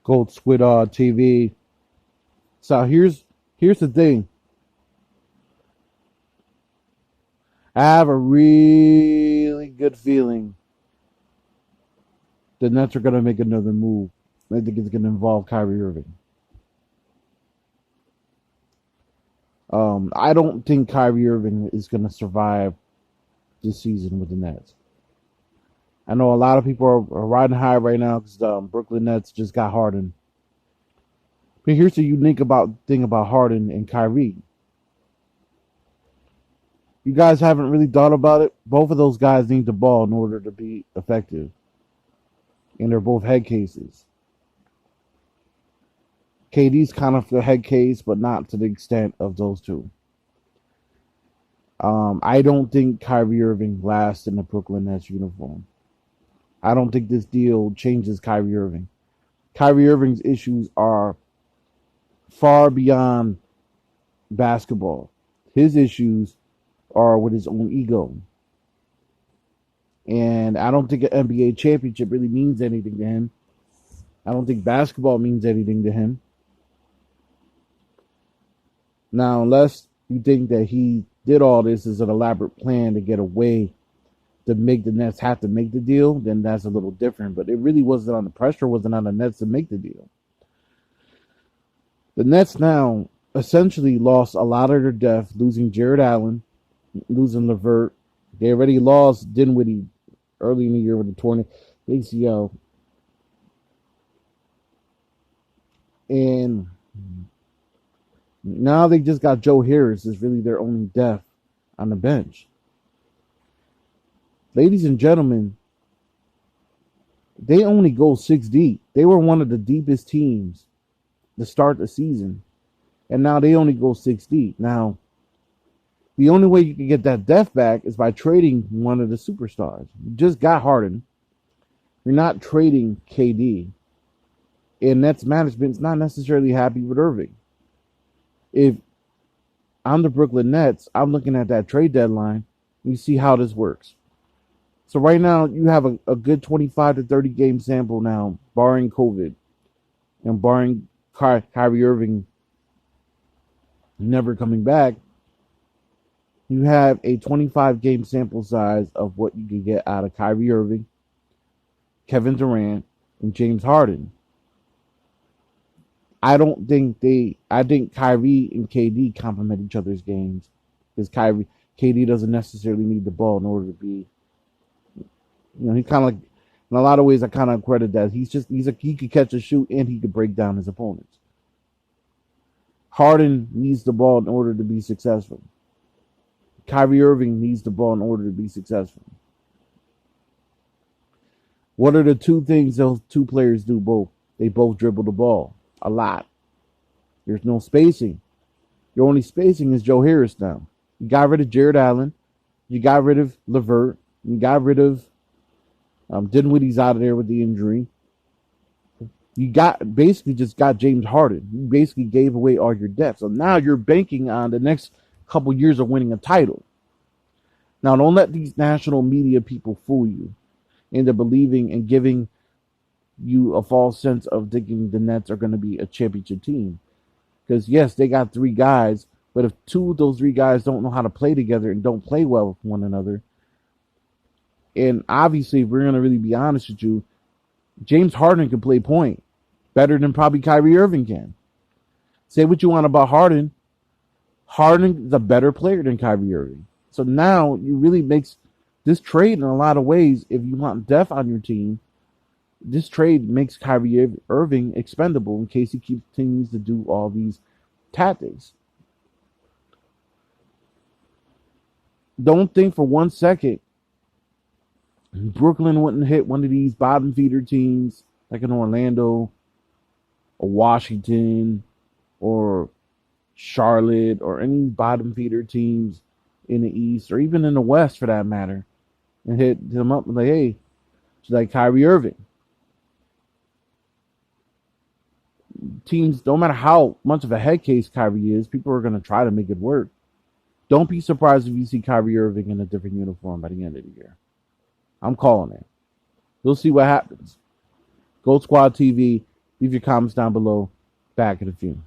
Gold Squid TV. So here's the thing. I have a really good feeling the Nets are gonna make another move. I think it's gonna involve Kyrie Irving. I don't think Kyrie Irving is gonna survive this season with the Nets. I know a lot of people are riding high right now because Brooklyn Nets just got Harden. But here's the unique thing about Harden and Kyrie. You guys haven't really thought about it. Both of those guys need the ball in order to be effective, and they're both head cases. KD's kind of the head case, but not to the extent of those two. I don't think Kyrie Irving lasts in the Brooklyn Nets uniform. I don't think this deal changes Kyrie Irving. Kyrie Irving's issues are far beyond basketball. His issues are with his own ego. And I don't think an NBA championship really means anything to him. I don't think basketball means anything to him. Now, unless you think that he did all this as an elaborate plan to get away to make the Nets have to make the deal, then that's a little different. But it really wasn't on the pressure, wasn't on the Nets to make the deal. The Nets now essentially lost a lot of their depth, losing Jared Allen, losing LeVert. They already lost Dinwiddie early in the year with the torn ACL. And now they just got Joe Harris is really their only depth on the bench. Ladies and gentlemen, they only go 6 deep. They were one of the deepest teams to start the season. And now they only go 6 deep. Now, the only way you can get that depth back is by trading one of the superstars. You just got Harden. You're not trading KD. And Nets management's not necessarily happy with Irving. If I'm the Brooklyn Nets, I'm looking at that trade deadline. You see how this works. So right now, you have a good 25 to 30 game sample now, barring COVID and barring Kyrie Irving never coming back. You have a 25 game sample size of what you can get out of Kyrie Irving, Kevin Durant, and James Harden. I think Kyrie and KD complement each other's games because KD doesn't necessarily need the ball in order to be, he kind of like, in a lot of ways, I kind of credit that he could catch a shoot and he could break down his opponents. Harden needs the ball in order to be successful. Kyrie Irving needs the ball in order to be successful. What are the two things those two players do both? They both dribble the ball a lot. There's no spacing. Your only spacing is Joe Harris now. You got rid of Jared Allen. You got rid of LeVert. You got rid of Dinwiddie's out of there with the injury. You just got James Harden. You basically gave away all your depth. So now you're banking on the next couple years of winning a title. Now, don't let these national media people fool you into believing and giving you a false sense of thinking the Nets are going to be a championship team. Because, yes, they got 3 guys, but if 2 of those 3 guys don't know how to play together and don't play well with one another, and obviously, if we're going to really be honest with you, James Harden can play point better than probably Kyrie Irving can. Say what you want about Harden. Harden is a better player than Kyrie Irving. So now you really makes this trade in a lot of ways. If you want depth on your team, this trade makes Kyrie Irving expendable in case he continues to do all these tactics. Don't think for 1 second Brooklyn wouldn't hit one of these bottom feeder teams like an Orlando or Washington or Charlotte or any bottom feeder teams in the East or even in the West for that matter and hit them up and like, hey, it's like Kyrie Irving. Teams, no matter how much of a head case Kyrie is, people are going to try to make it work. Don't be surprised if you see Kyrie Irving in a different uniform by the end of the year. I'm calling it. We'll see what happens. Gold Squad TV, Leave your comments down below. Back in a few.